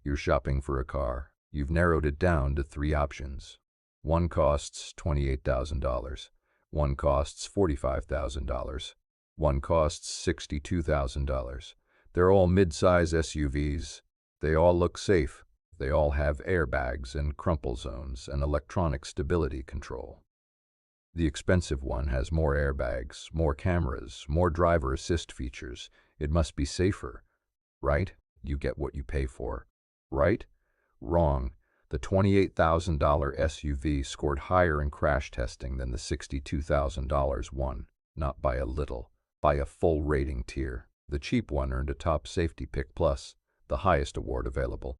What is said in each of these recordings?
You're shopping for a car. You've narrowed it down to 3 options. One costs $28,000. One costs $45,000. One costs $62,000. They're all mid-size SUVs. They all look safe. They all have airbags and crumple zones and electronic stability control. The expensive one has more airbags, more cameras, more driver assist features. It must be safer, right? You get what you pay for, right? Wrong. The $28,000 SUV scored higher in crash testing than the $62,000 one, not by a little, by a full rating tier. The cheap one earned a top safety pick plus, the highest award available.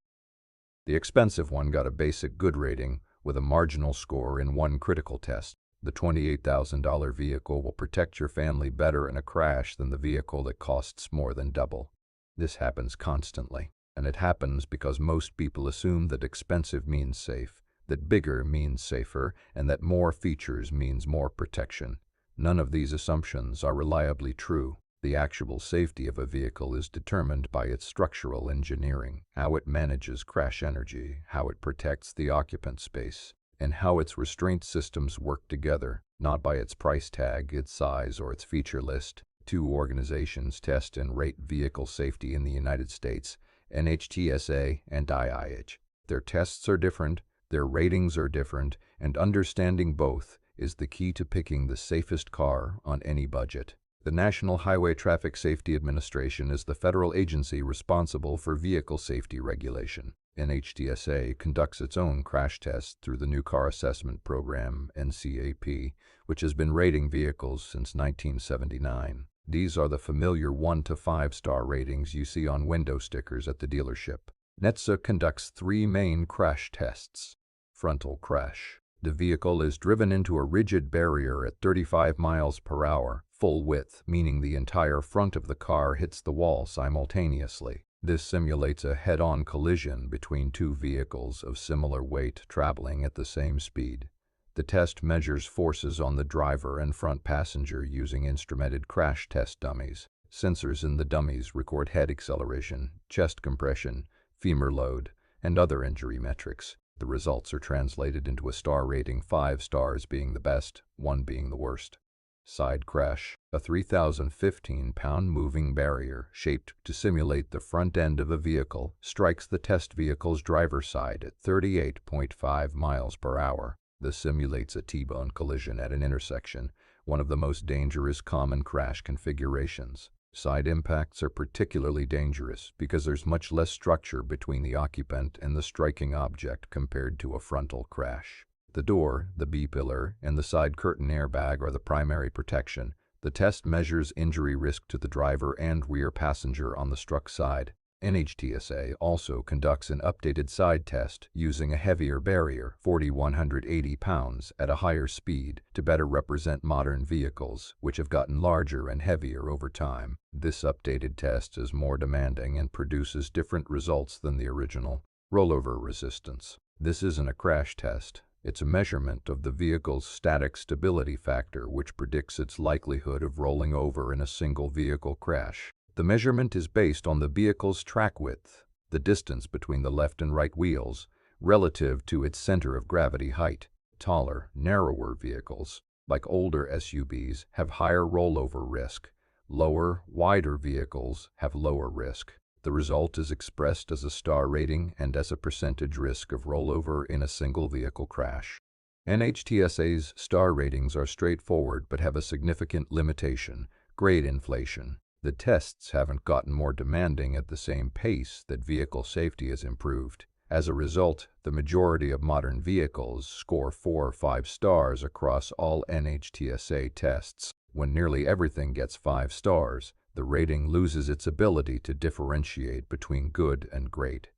The expensive one got a basic good rating with a marginal score in one critical test. The $28,000 vehicle will protect your family better in a crash than the vehicle that costs more than double. This happens constantly, and it happens because most people assume that expensive means safe, that bigger means safer, and that more features means more protection. None of these assumptions are reliably true. The actual safety of a vehicle is determined by its structural engineering, how it manages crash energy, how it protects the occupant space, and how its restraint systems work together, not by its price tag, its size, or its feature list. 2 organizations test and rate vehicle safety in the United States, NHTSA and IIH. Their tests are different, their ratings are different, and understanding both is the key to picking the safest car on any budget. The National Highway Traffic Safety Administration is the federal agency responsible for vehicle safety regulation. NHTSA conducts its own crash tests through the New Car Assessment Program, NCAP, which has been rating vehicles since 1979. These are the familiar 1 to 5-star ratings you see on window stickers at the dealership. NHTSA conducts 3 main crash tests. Frontal crash. The vehicle is driven into a rigid barrier at 35 miles per hour, full width, meaning the entire front of the car hits the wall simultaneously. This simulates a head-on collision between 2 vehicles of similar weight traveling at the same speed. The test measures forces on the driver and front passenger using instrumented crash test dummies. Sensors in the dummies record head acceleration, chest compression, femur load, and other injury metrics. The results are translated into a star rating, 5 stars being the best, 1 being the worst. Side crash. A 3,015-pound moving barrier, shaped to simulate the front end of a vehicle, strikes the test vehicle's driver's side at 38.5 miles per hour. This simulates a T-bone collision at an intersection, one of the most dangerous common crash configurations. Side impacts are particularly dangerous because there's much less structure between the occupant and the striking object compared to a frontal crash. The door, the B-pillar, and the side curtain airbag are the primary protection. The test measures injury risk to the driver and rear passenger on the struck side. NHTSA also conducts an updated side test using a heavier barrier, 4,180 pounds, at a higher speed to better represent modern vehicles, which have gotten larger and heavier over time. This updated test is more demanding and produces different results than the original. Rollover resistance. This isn't a crash test. It's a measurement of the vehicle's static stability factor, which predicts its likelihood of rolling over in a single vehicle crash. The measurement is based on the vehicle's track width, the distance between the left and right wheels, relative to its center of gravity height. Taller, narrower vehicles, like older SUVs, have higher rollover risk. Lower, wider vehicles have lower risk. The result is expressed as a star rating and as a percentage risk of rollover in a single vehicle crash. NHTSA's star ratings are straightforward but have a significant limitation: grade inflation. The tests haven't gotten more demanding at the same pace that vehicle safety has improved. As a result, the majority of modern vehicles score 4 or 5 stars across all NHTSA tests. When nearly everything gets 5 stars, the rating loses its ability to differentiate between good and great.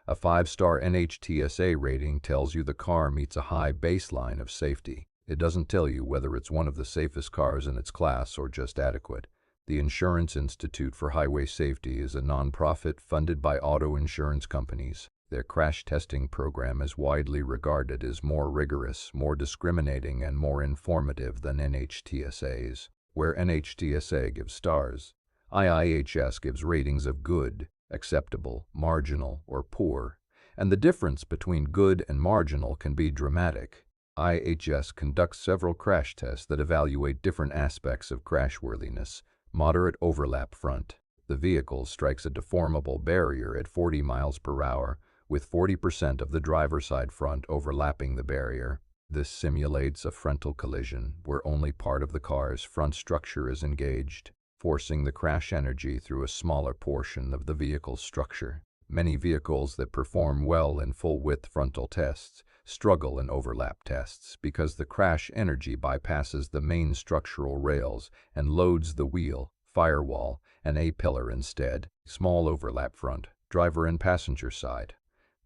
A 5-star NHTSA rating tells you the car meets a high baseline of safety. It doesn't tell you whether it's one of the safest cars in its class or just adequate. The Insurance Institute for Highway Safety is a nonprofit funded by auto insurance companies. Their crash testing program is widely regarded as more rigorous, more discriminating, and more informative than NHTSA's. Where NHTSA gives stars, IIHS gives ratings of good, acceptable, marginal, or poor. and the difference between good and marginal can be dramatic. IHS conducts several crash tests that evaluate different aspects of crashworthiness. Moderate overlap front. The vehicle strikes a deformable barrier at 40 miles per hour, with 40% of the driver's side front overlapping the barrier. This simulates a frontal collision where only part of the car's front structure is engaged, forcing the crash energy through a smaller portion of the vehicle's structure. Many vehicles that perform well in full-width frontal tests struggle in overlap tests because the crash energy bypasses the main structural rails and loads the wheel, firewall, and A-pillar instead. Small overlap front, driver and passenger side.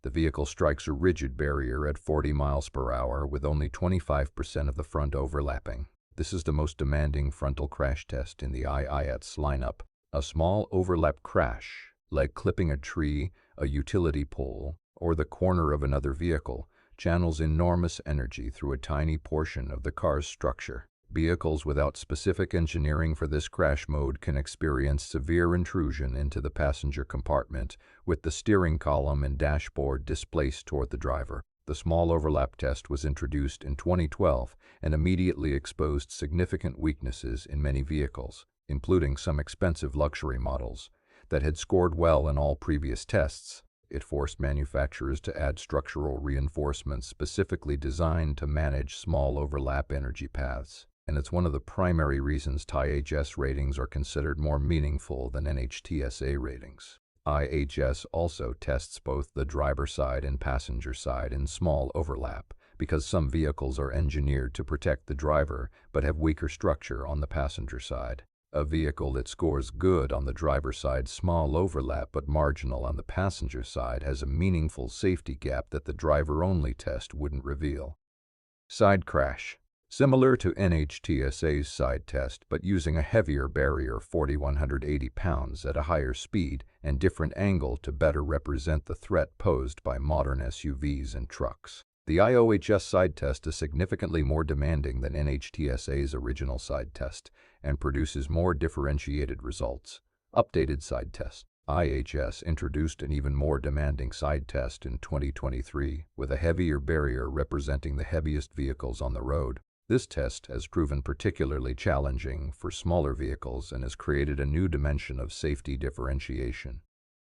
The vehicle strikes a rigid barrier at 40 miles per hour with only 25% of the front overlapping. This is the most demanding frontal crash test in the IIS lineup. A small overlap crash, like clipping a tree, a utility pole, or the corner of another vehicle, channels enormous energy through a tiny portion of the car's structure. Vehicles without specific engineering for this crash mode can experience severe intrusion into the passenger compartment, with the steering column and dashboard displaced toward the driver. The small overlap test was introduced in 2012 and immediately exposed significant weaknesses in many vehicles, including some expensive luxury models, that had scored well in all previous tests. It forced manufacturers to add structural reinforcements specifically designed to manage small overlap energy paths. And it's one of the primary reasons IHS ratings are considered more meaningful than NHTSA ratings. IHS also tests both the driver side and passenger side in small overlap because some vehicles are engineered to protect the driver but have weaker structure on the passenger side. A vehicle that scores good on the driver's side, small overlap but marginal on the passenger side, has a meaningful safety gap that the driver-only test wouldn't reveal. Side crash. Similar to NHTSA's side test, but using a heavier barrier, 4,180 pounds, at a higher speed and different angle to better represent the threat posed by modern SUVs and trucks. The IOHS side test is significantly more demanding than NHTSA's original side test and produces more differentiated results. Updated side test. IHS introduced an even more demanding side test in 2023, with a heavier barrier representing the heaviest vehicles on the road. This test has proven particularly challenging for smaller vehicles and has created a new dimension of safety differentiation.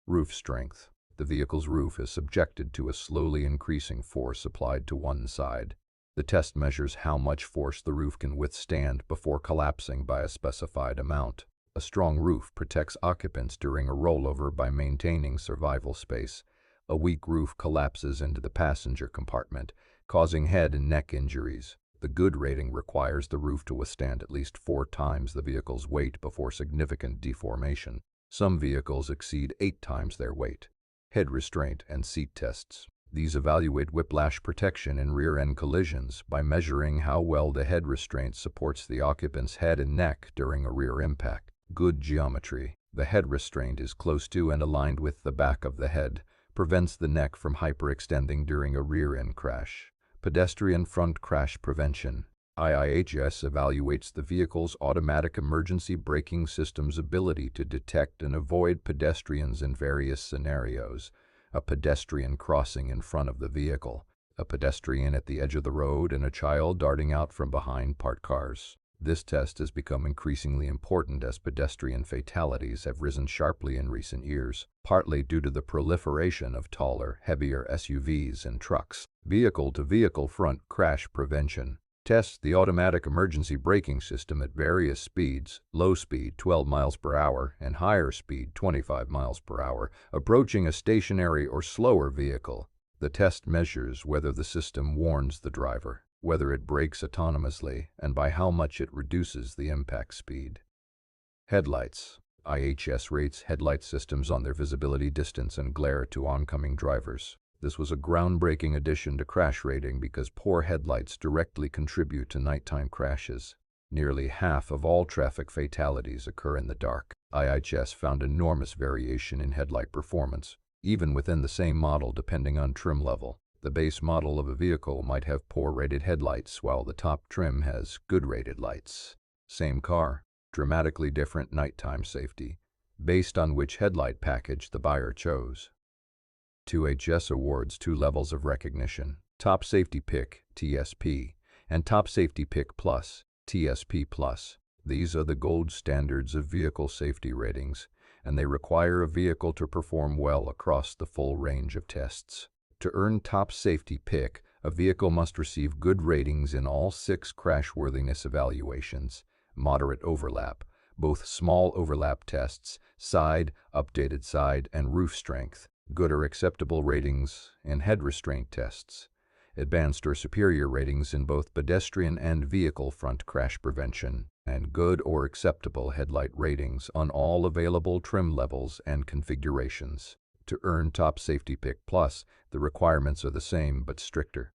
Roof strength. The vehicle's roof is subjected to a slowly increasing force applied to one side. The test measures how much force the roof can withstand before collapsing by a specified amount. A strong roof protects occupants during a rollover by maintaining survival space. A weak roof collapses into the passenger compartment, causing head and neck injuries. The good rating requires the roof to withstand at least 4 times the vehicle's weight before significant deformation. Some vehicles exceed 8 times their weight. Head restraint and seat tests. These evaluate whiplash protection in rear-end collisions by measuring how well the head restraint supports the occupant's head and neck during a rear impact. Good geometry. The head restraint is close to and aligned with the back of the head, prevents the neck from hyperextending during a rear-end crash. Pedestrian front crash prevention. IIHS evaluates the vehicle's automatic emergency braking system's ability to detect and avoid pedestrians in various scenarios. A pedestrian crossing in front of the vehicle, a pedestrian at the edge of the road, and a child darting out from behind parked cars. This test has become increasingly important as pedestrian fatalities have risen sharply in recent years, partly due to the proliferation of taller, heavier SUVs and trucks. Vehicle-to-vehicle front crash prevention. Test the automatic emergency braking system at various speeds, low speed 12 miles per hour and higher speed 25 miles per hour, approaching a stationary or slower vehicle. The test measures whether the system warns the driver, whether it brakes autonomously, and by how much it reduces the impact speed. Headlights. IHS rates headlight systems on their visibility, distance, and glare to oncoming drivers. This was a groundbreaking addition to crash rating because poor headlights directly contribute to nighttime crashes. Nearly half of all traffic fatalities occur in the dark. IHS found enormous variation in headlight performance, even within the same model depending on trim level. The base model of a vehicle might have poor rated headlights while the top trim has good rated lights. Same car, dramatically different nighttime safety, based on which headlight package the buyer chose. 2HS awards 2 levels of recognition: Top Safety Pick, TSP, and Top Safety Pick Plus, TSP Plus. These are the gold standards of vehicle safety ratings, and they require a vehicle to perform well across the full range of tests. To earn Top Safety Pick, a vehicle must receive good ratings in all 6 crashworthiness evaluations: moderate overlap, both small overlap tests, side, updated side, and roof strength, good or acceptable ratings in head restraint tests, advanced or superior ratings in both pedestrian and vehicle front crash prevention, and good or acceptable headlight ratings on all available trim levels and configurations. To earn Top Safety Pick Plus, the requirements are the same but stricter.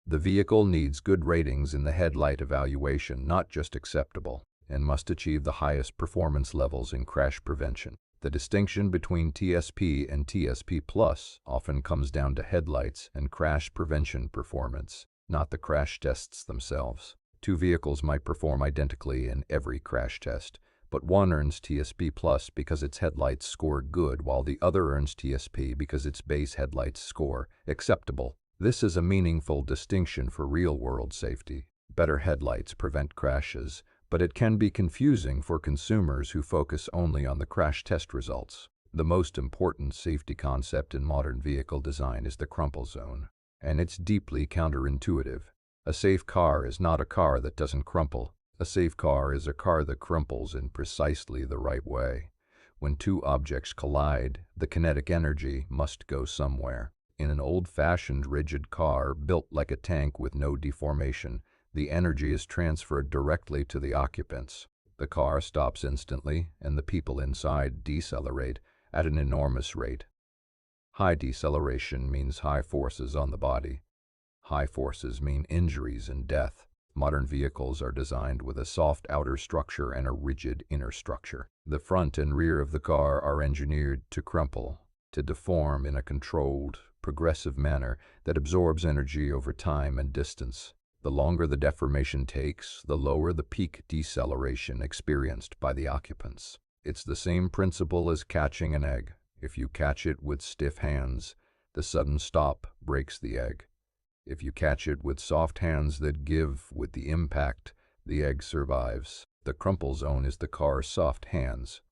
The vehicle needs good ratings in the headlight evaluation, not just acceptable, and must achieve the highest performance levels in crash prevention. The distinction between TSP and TSP Plus often comes down to headlights and crash prevention performance, not the crash tests themselves. 2 vehicles might perform identically in every crash test, but one earns TSP Plus because its headlights score good, while the other earns TSP because its base headlights score acceptable. This is a meaningful distinction for real-world safety. Better headlights prevent crashes, but it can be confusing for consumers who focus only on the crash test results. The most important safety concept in modern vehicle design is the crumple zone, and it's deeply counterintuitive. A safe car is not a car that doesn't crumple. A safe car is a car that crumples in precisely the right way. When 2 objects collide, the kinetic energy must go somewhere. In an old-fashioned rigid car built like a tank with no deformation, the energy is transferred directly to the occupants. The car stops instantly, and the people inside decelerate at an enormous rate. High deceleration means high forces on the body. High forces mean injuries and death. Modern vehicles are designed with a soft outer structure and a rigid inner structure. The front and rear of the car are engineered to crumple, to deform in a controlled, progressive manner that absorbs energy over time and distance. The longer the deformation takes, the lower the peak deceleration experienced by the occupants. It's the same principle as catching an egg. If you catch it with stiff hands, the sudden stop breaks the egg. If you catch it with soft hands that give with the impact, the egg survives. The crumple zone is the car's soft hands.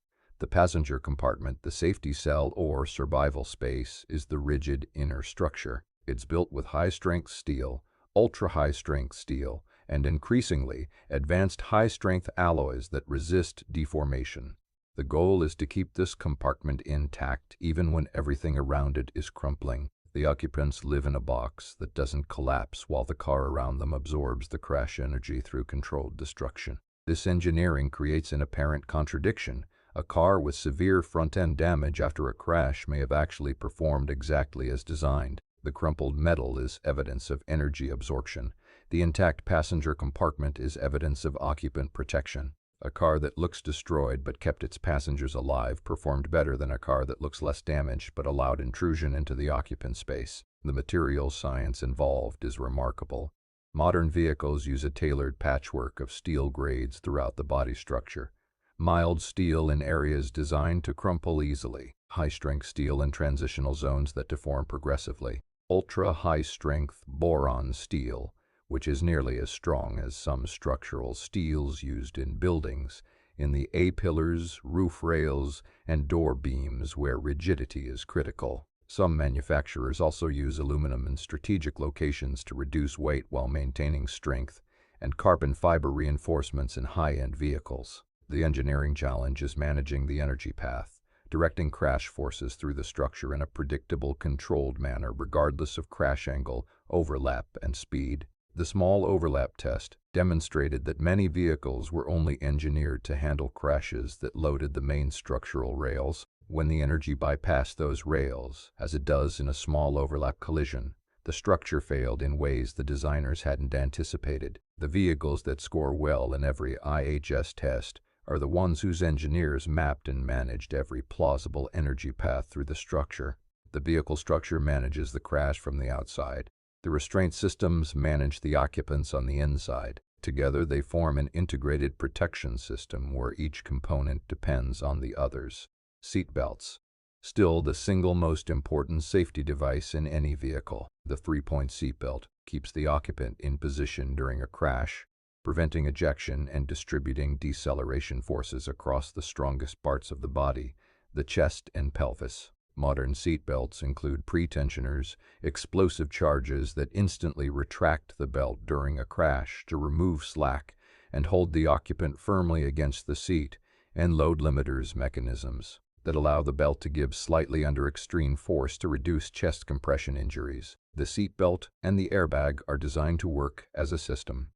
The passenger compartment, the safety cell or survival space, is the rigid inner structure. It's built with high-strength steel, ultra-high-strength steel, and increasingly advanced high-strength alloys that resist deformation. The goal is to keep this compartment intact even when everything around it is crumpling. The occupants live in a box that doesn't collapse while the car around them absorbs the crash energy through controlled destruction. This engineering creates an apparent contradiction. A car with severe front-end damage after a crash may have actually performed exactly as designed. The crumpled metal is evidence of energy absorption. The intact passenger compartment is evidence of occupant protection. A car that looks destroyed but kept its passengers alive performed better than a car that looks less damaged but allowed intrusion into the occupant space. The material science involved is remarkable. Modern vehicles use a tailored patchwork of steel grades throughout the body structure. Mild steel in areas designed to crumple easily. High-strength steel in transitional zones that deform progressively. Ultra-high-strength boron steel, which is nearly as strong as some structural steels used in buildings, in the A-pillars, roof rails, and door beams where rigidity is critical. Some manufacturers also use aluminum in strategic locations to reduce weight while maintaining strength, and carbon fiber reinforcements in high-end vehicles. The engineering challenge is managing the energy path, directing crash forces through the structure in a predictable, controlled manner regardless of crash angle, overlap, and speed. The small overlap test demonstrated that many vehicles were only engineered to handle crashes that loaded the main structural rails. When the energy bypassed those rails, as it does in a small overlap collision, the structure failed in ways the designers hadn't anticipated. The vehicles that score well in every IHS test are the ones whose engineers mapped and managed every plausible energy path through the structure. The vehicle structure manages the crash from the outside. The restraint systems manage the occupants on the inside. Together they form an integrated protection system where each component depends on the others. Seat belts. Still, the single most important safety device in any vehicle, the three-point seatbelt, keeps the occupant in position during a crash, preventing ejection and distributing deceleration forces across the strongest parts of the body, the chest and pelvis. Modern seatbelts include pre-tensioners, explosive charges that instantly retract the belt during a crash to remove slack and hold the occupant firmly against the seat, and load limiters mechanisms that allow the belt to give slightly under extreme force to reduce chest compression injuries. The seatbelt and the airbag are designed to work as a system.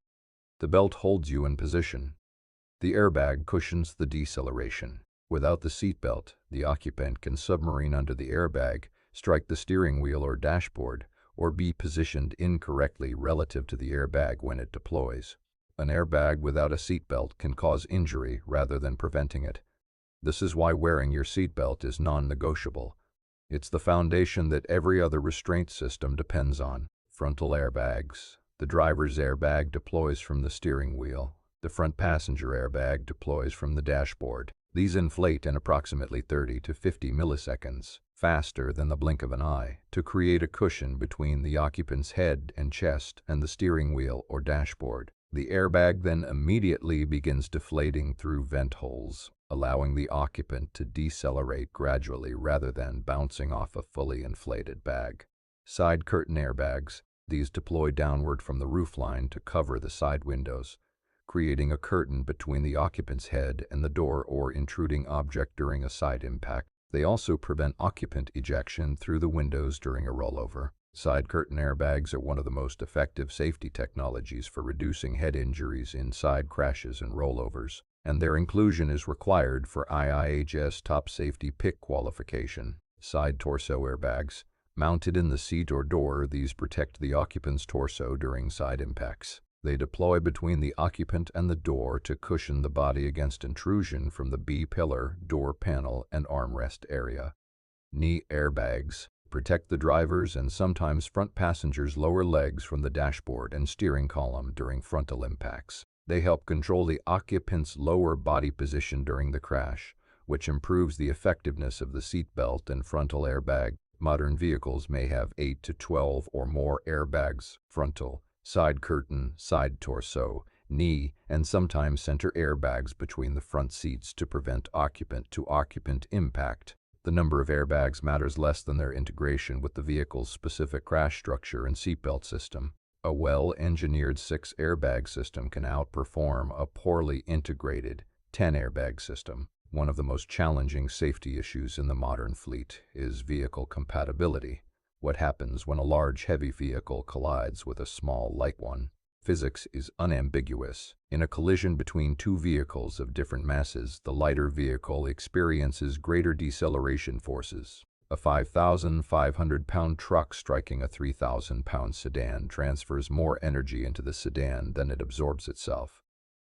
The belt holds you in position. The airbag cushions the deceleration. Without the seatbelt, the occupant can submarine under the airbag, strike the steering wheel or dashboard, or be positioned incorrectly relative to the airbag when it deploys. An airbag without a seatbelt can cause injury rather than preventing it. This is why wearing your seatbelt is non-negotiable. It's the foundation that every other restraint system depends on. Frontal airbags. The driver's airbag deploys from the steering wheel. The front passenger airbag deploys from the dashboard. These inflate in approximately 30 to 50 milliseconds, faster than the blink of an eye, to create a cushion between the occupant's head and chest and the steering wheel or dashboard. The airbag then immediately begins deflating through vent holes, allowing the occupant to decelerate gradually rather than bouncing off a fully inflated bag. Side curtain airbags. These deploy downward from the roofline to cover the side windows, creating a curtain between the occupant's head and the door or intruding object during a side impact. They also prevent occupant ejection through the windows during a rollover. Side curtain airbags are one of the most effective safety technologies for reducing head injuries in side crashes and rollovers, and their inclusion is required for IIHS Top Safety PIC qualification. Side torso airbags. Mounted in the seat or door, these protect the occupant's torso during side impacts. They deploy between the occupant and the door to cushion the body against intrusion from the B-pillar, door panel, and armrest area. Knee airbags. Protect the driver's and sometimes front passengers' lower legs from the dashboard and steering column during frontal impacts. They help control the occupant's lower body position during the crash, which improves the effectiveness of the seatbelt and frontal airbag. Modern vehicles may have 8 to 12 or more airbags: frontal, side curtain, side torso, knee, and sometimes center airbags between the front seats to prevent occupant-to-occupant impact. The number of airbags matters less than their integration with the vehicle's specific crash structure and seatbelt system. A well-engineered 6-airbag system can outperform a poorly integrated 10-airbag system. One of the most challenging safety issues in the modern fleet is vehicle compatibility. What happens when a large, heavy vehicle collides with a small, light one? Physics is unambiguous. In a collision between two vehicles of different masses, the lighter vehicle experiences greater deceleration forces. A 5,500-pound truck striking a 3,000-pound sedan transfers more energy into the sedan than it absorbs itself.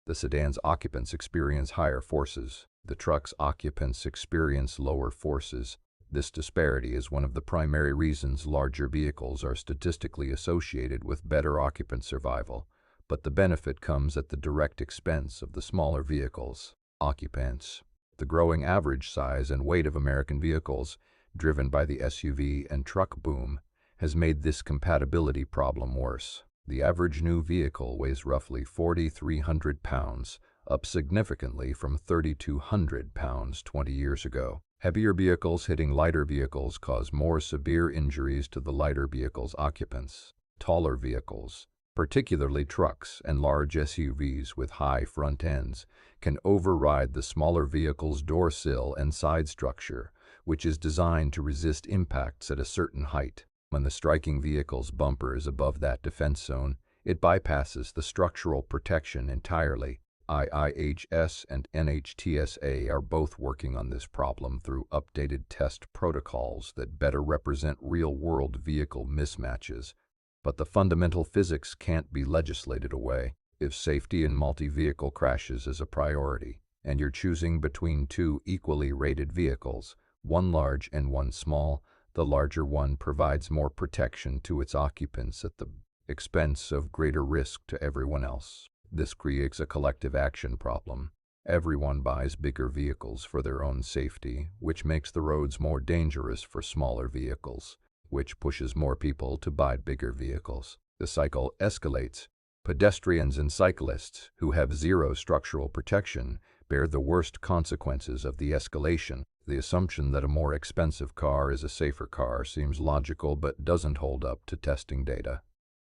The sedan's occupants experience higher forces. The truck's occupants experience lower forces. This disparity is one of the primary reasons larger vehicles are statistically associated with better occupant survival, but the benefit comes at the direct expense of the smaller vehicles. Occupants. The growing average size and weight of American vehicles, driven by the SUV and truck boom, has made this compatibility problem worse. The average new vehicle weighs roughly 4,300 pounds, up significantly from 3,200 pounds 20 years ago. Heavier vehicles hitting lighter vehicles cause more severe injuries to the lighter vehicle's occupants. Taller vehicles, particularly trucks and large SUVs with high front ends, can override the smaller vehicle's door sill and side structure, which is designed to resist impacts at a certain height. When the striking vehicle's bumper is above that defense zone, it bypasses the structural protection entirely. IIHS and NHTSA are both working on this problem through updated test protocols that better represent real-world vehicle mismatches, but the fundamental physics can't be legislated away. If safety in multi-vehicle crashes is a priority, and you're choosing between two equally rated vehicles, one large and one small, the larger one provides more protection to its occupants at the expense of greater risk to everyone else. This creates a collective action problem. Everyone buys bigger vehicles for their own safety, which makes the roads more dangerous for smaller vehicles, which pushes more people to buy bigger vehicles. The cycle escalates. Pedestrians and cyclists, who have zero structural protection, bear the worst consequences of the escalation. The assumption that a more expensive car is a safer car seems logical but doesn't hold up to testing data.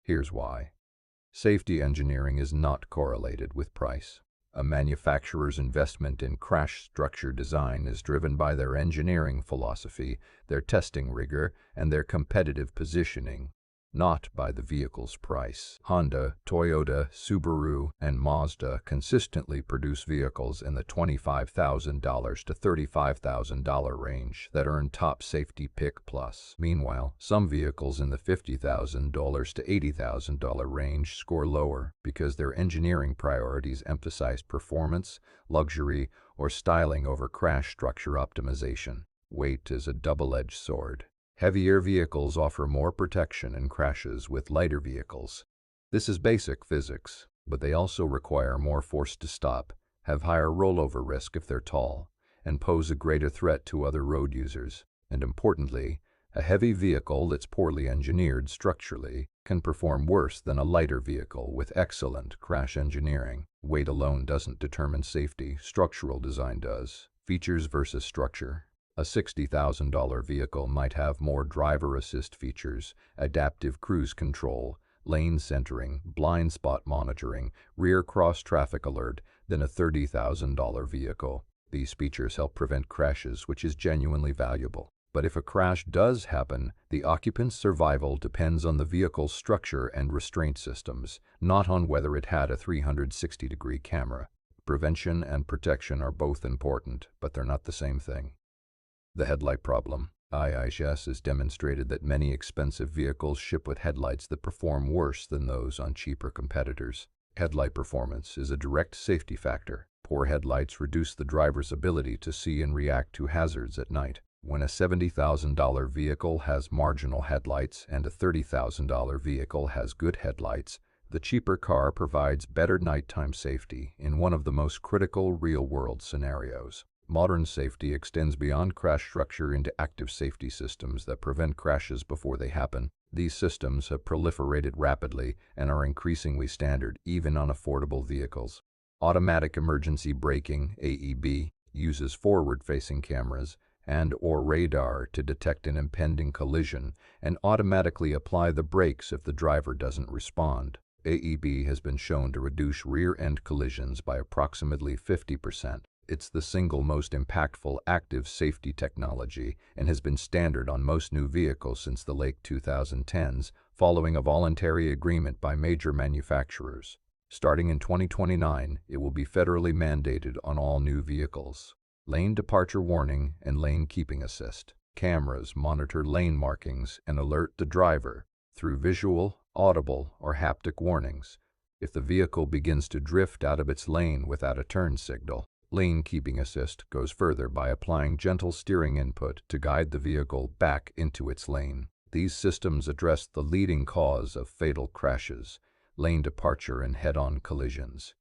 Here's why. Safety engineering is not correlated with price. A manufacturer's investment in crash structure design is driven by their engineering philosophy, their testing rigor, and their competitive positioning, not by the vehicle's price. Honda, Toyota, Subaru, and Mazda consistently produce vehicles in the $25,000 to $35,000 range that earn top safety pick plus. Meanwhile, some vehicles in the $50,000 to $80,000 range score lower because their engineering priorities emphasize performance, luxury, or styling over crash structure optimization. Weight is a double-edged sword. Heavier vehicles offer more protection in crashes with lighter vehicles. This is basic physics, but they also require more force to stop, have higher rollover risk if they're tall, and pose a greater threat to other road users. And importantly, a heavy vehicle that's poorly engineered structurally can perform worse than a lighter vehicle with excellent crash engineering. Weight alone doesn't determine safety, structural design does. Features versus structure. A $60,000 vehicle might have more driver assist features, adaptive cruise control, lane centering, blind spot monitoring, rear cross traffic alert than a $30,000 vehicle. These features help prevent crashes, which is genuinely valuable. But if a crash does happen, the occupant's survival depends on the vehicle's structure and restraint systems, not on whether it had a 360-degree camera. Prevention and protection are both important, but they're not the same thing. The headlight problem. IHS has demonstrated that many expensive vehicles ship with headlights that perform worse than those on cheaper competitors. Headlight performance is a direct safety factor. Poor headlights reduce the driver's ability to see and react to hazards at night. When a $70,000 vehicle has marginal headlights and a $30,000 vehicle has good headlights, the cheaper car provides better nighttime safety in one of the most critical real-world scenarios. Modern safety extends beyond crash structure into active safety systems that prevent crashes before they happen. These systems have proliferated rapidly and are increasingly standard even on affordable vehicles. Automatic emergency braking, AEB, uses forward-facing cameras and/or radar to detect an impending collision and automatically apply the brakes if the driver doesn't respond. AEB has been shown to reduce rear-end collisions by approximately 50%. It's the single most impactful active safety technology and has been standard on most new vehicles since the late 2010s, following a voluntary agreement by major manufacturers. Starting in 2029, it will be federally mandated on all new vehicles. Lane departure warning and lane keeping assist. Cameras monitor lane markings and alert the driver through visual, audible, or haptic warnings if the vehicle begins to drift out of its lane without a turn signal. Lane keeping assist goes further by applying gentle steering input to guide the vehicle back into its lane. These systems address the leading cause of fatal crashes, lane departure and head-on collisions.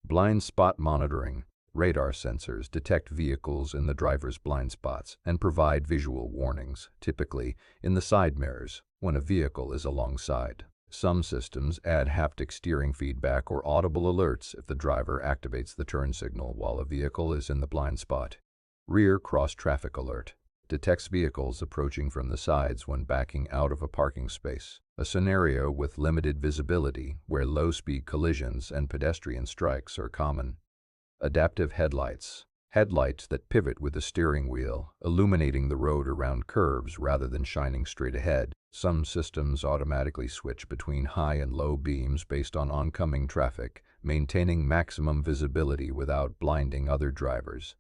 Blind spot monitoring. Radar sensors detect vehicles in the driver's blind spots and provide visual warnings, typically in the side mirrors, when a vehicle is alongside. Some systems add haptic steering feedback or audible alerts if the driver activates the turn signal while a vehicle is in the blind spot. Rear cross-traffic alert detects vehicles approaching from the sides when backing out of a parking space, a scenario with limited visibility where low-speed collisions and pedestrian strikes are common. Adaptive headlights. Headlights that pivot with the steering wheel, illuminating the road around curves rather than shining straight ahead. Some systems automatically switch between high and low beams based on oncoming traffic, maintaining maximum visibility without blinding other drivers.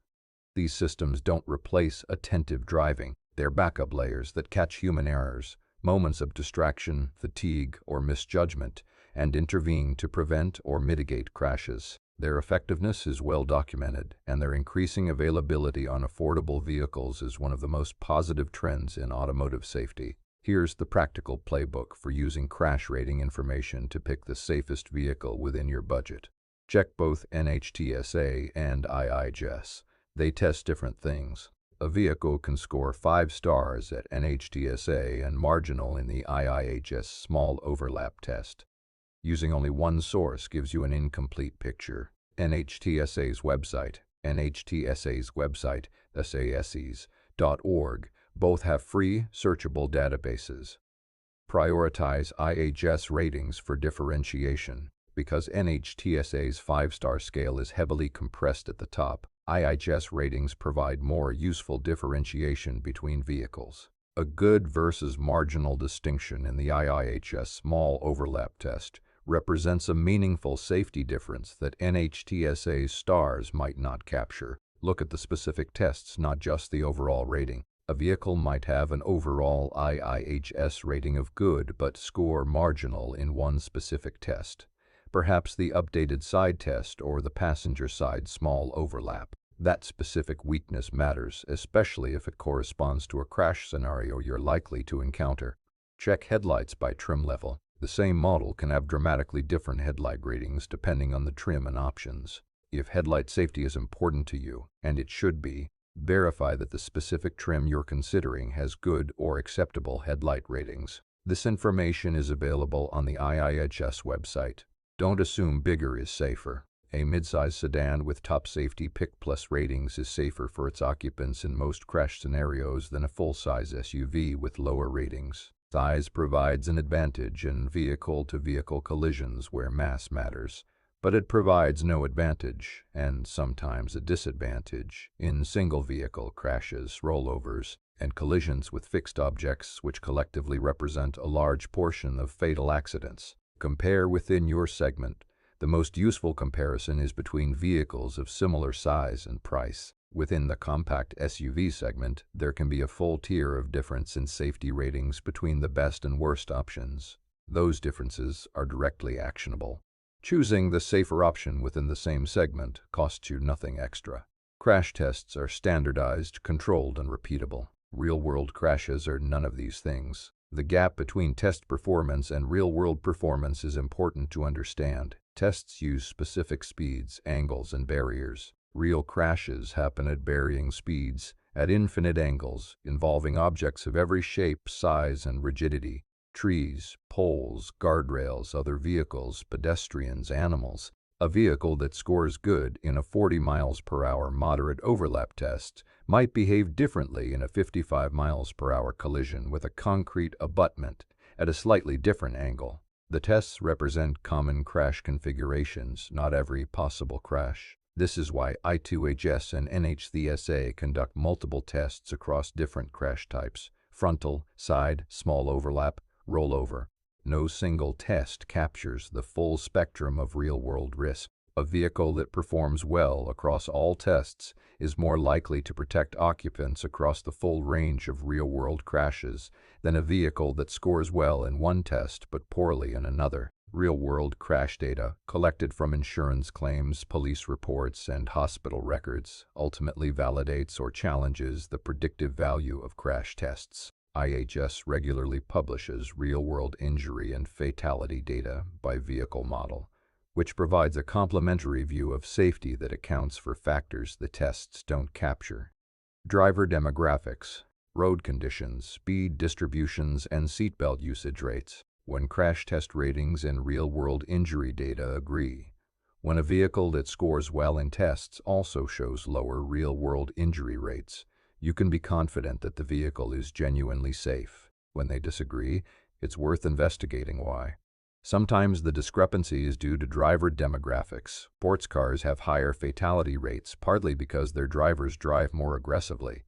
These systems don't replace attentive driving. They're backup layers that catch human errors, moments of distraction, fatigue, or misjudgment, and intervene to prevent or mitigate crashes. Their effectiveness is well documented, and their increasing availability on affordable vehicles is one of the most positive trends in automotive safety. Here's the practical playbook for using crash rating information to pick the safest vehicle within your budget. Check both NHTSA and IIHS. They test different things. A vehicle can score 5 stars at NHTSA and marginal in the IIHS small overlap test. Using only one source gives you an incomplete picture. NHTSA's website, SASes.org, both have free, searchable databases. Prioritize IHS ratings for differentiation. Because NHTSA's 5-star scale is heavily compressed at the top, IHS ratings provide more useful differentiation between vehicles. A good versus marginal distinction in the IIHS small overlap test represents a meaningful safety difference that NHTSA's stars might not capture. Look at the specific tests, not just the overall rating. A vehicle might have an overall IIHS rating of good but score marginal in one specific test. Perhaps the updated side test or the passenger side small overlap. That specific weakness matters, especially if it corresponds to a crash scenario you're likely to encounter. Check headlights by trim level. The same model can have dramatically different headlight ratings depending on the trim and options. If headlight safety is important to you, and it should be, verify that the specific trim you're considering has good or acceptable headlight ratings. This information is available on the IIHS website. Don't assume bigger is safer. A midsize sedan with top safety pick plus ratings is safer for its occupants in most crash scenarios than a full-size SUV with lower ratings. Size provides an advantage in vehicle-to-vehicle collisions where mass matters, but it provides no advantage, and sometimes a disadvantage, in single-vehicle crashes, rollovers, and collisions with fixed objects which collectively represent a large portion of fatal accidents. Compare within your segment. The most useful comparison is between vehicles of similar size and price. Within the compact SUV segment, there can be a full tier of difference in safety ratings between the best and worst options. Those differences are directly actionable. Choosing the safer option within the same segment costs you nothing extra. Crash tests are standardized, controlled, and repeatable. Real-world crashes are none of these things. The gap between test performance and real-world performance is important to understand. Tests use specific speeds, angles, and barriers. Real crashes happen at varying speeds, at infinite angles, involving objects of every shape, size, and rigidity. Trees, poles, guardrails, other vehicles, pedestrians, animals. A vehicle that scores good in a 40 miles per hour moderate overlap test might behave differently in a 55 miles per hour collision with a concrete abutment at a slightly different angle. The tests represent common crash configurations, not every possible crash. This is why IIHS and NHTSA conduct multiple tests across different crash types: frontal, side, small overlap, rollover. No single test captures the full spectrum of real-world risk. A vehicle that performs well across all tests is more likely to protect occupants across the full range of real-world crashes than a vehicle that scores well in one test but poorly in another. Real-world crash data, collected from insurance claims, police reports, and hospital records, ultimately validates or challenges the predictive value of crash tests. IHS regularly publishes real-world injury and fatality data by vehicle model, which provides a complementary view of safety that accounts for factors the tests don't capture. Driver demographics, road conditions, speed distributions, and seatbelt usage rates. When crash test ratings and real-world injury data agree. When a vehicle that scores well in tests also shows lower real-world injury rates, you can be confident that the vehicle is genuinely safe. When they disagree, it's worth investigating why. Sometimes the discrepancy is due to driver demographics. Sports cars have higher fatality rates, partly because their drivers drive more aggressively.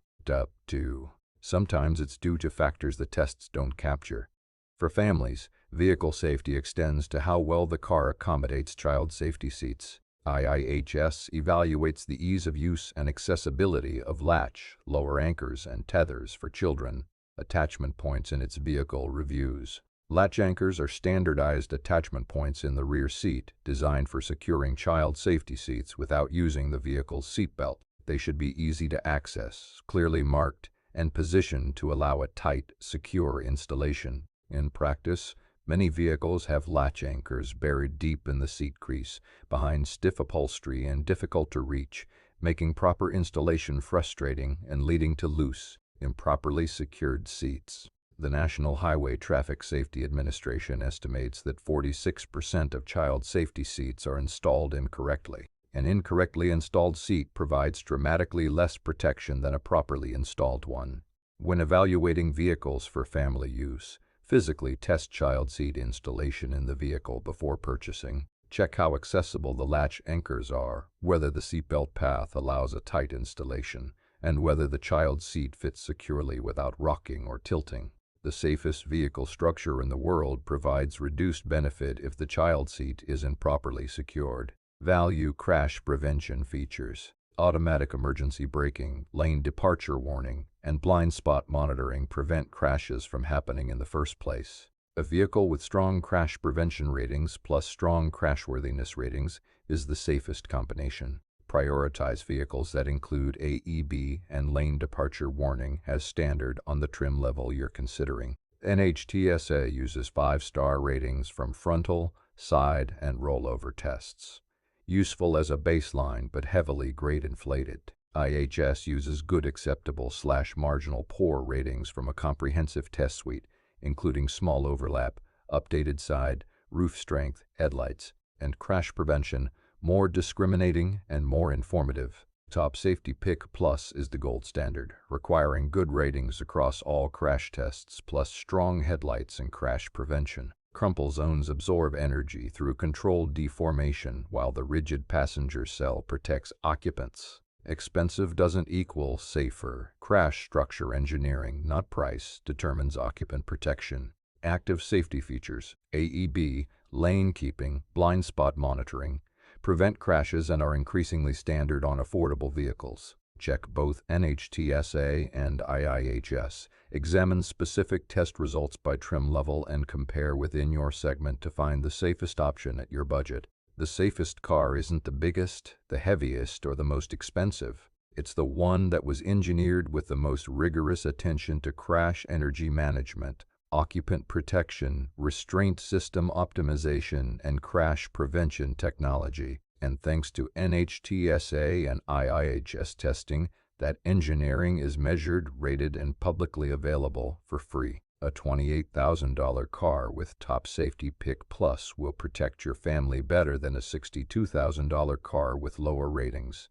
Sometimes it's due to factors the tests don't capture. For families, vehicle safety extends to how well the car accommodates child safety seats. IIHS evaluates the ease of use and accessibility of latch, lower anchors, and tethers for children. Attachment points in its vehicle reviews. Latch anchors are standardized attachment points in the rear seat, designed for securing child safety seats without using the vehicle's seatbelt. They should be easy to access, clearly marked, and positioned to allow a tight, secure installation. In practice, Many vehicles have latch anchors buried deep in the seat crease, behind stiff upholstery and difficult to reach, making proper installation frustrating and leading to loose, improperly secured seats. The National Highway Traffic Safety Administration estimates that 46% of child safety seats are installed incorrectly. An incorrectly installed seat provides dramatically less protection than a properly installed one. When evaluating vehicles for family use, physically test child seat installation in the vehicle before purchasing. Check how accessible the latch anchors are, whether the seatbelt path allows a tight installation, and whether the child's seat fits securely without rocking or tilting. The safest vehicle structure in the world provides reduced benefit if the child seat isn't properly secured. Value crash prevention features. Automatic emergency braking, lane departure warning, and blind spot monitoring prevent crashes from happening in the first place. A vehicle with strong crash prevention ratings plus strong crashworthiness ratings is the safest combination. Prioritize vehicles that include AEB and lane departure warning as standard on the trim level you're considering. NHTSA uses 5-star ratings from frontal, side, and rollover tests. Useful as a baseline but heavily grade inflated. IHS uses good acceptable/marginal poor ratings from a comprehensive test suite, including small overlap, updated side, roof strength, headlights, and crash prevention, more discriminating and more informative. Top Safety Pick Plus is the gold standard, requiring good ratings across all crash tests plus strong headlights and crash prevention. Crumple zones absorb energy through controlled deformation while the rigid passenger cell protects occupants. Expensive doesn't equal safer. Crash structure engineering, not price, determines occupant protection. Active safety features, AEB, lane keeping, blind spot monitoring, prevent crashes and are increasingly standard on affordable vehicles. Check both NHTSA and IIHS. Examine specific test results by trim level and compare within your segment to find the safest option at your budget. The safest car isn't the biggest, the heaviest, or the most expensive. It's the one that was engineered with the most rigorous attention to crash energy management, occupant protection, restraint system optimization, and crash prevention technology. And thanks to NHTSA and IIHS testing, that engineering is measured, rated, and publicly available for free. A $28,000 car with Top Safety Pick Plus will protect your family better than a $62,000 car with lower ratings.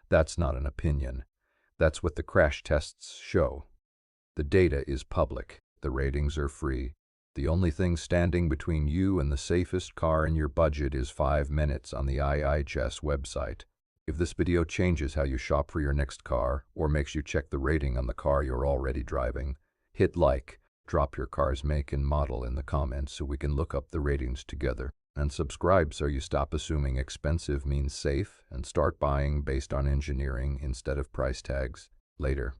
That's not an opinion. That's what the crash tests show. The data is public. The ratings are free. The only thing standing between you and the safest car in your budget is 5 minutes on the IIHS website. If this video changes how you shop for your next car or makes you check the rating on the car you're already driving, hit like, drop your car's make and model in the comments so we can look up the ratings together, and subscribe so you stop assuming expensive means safe and start buying based on engineering instead of price tags. Later.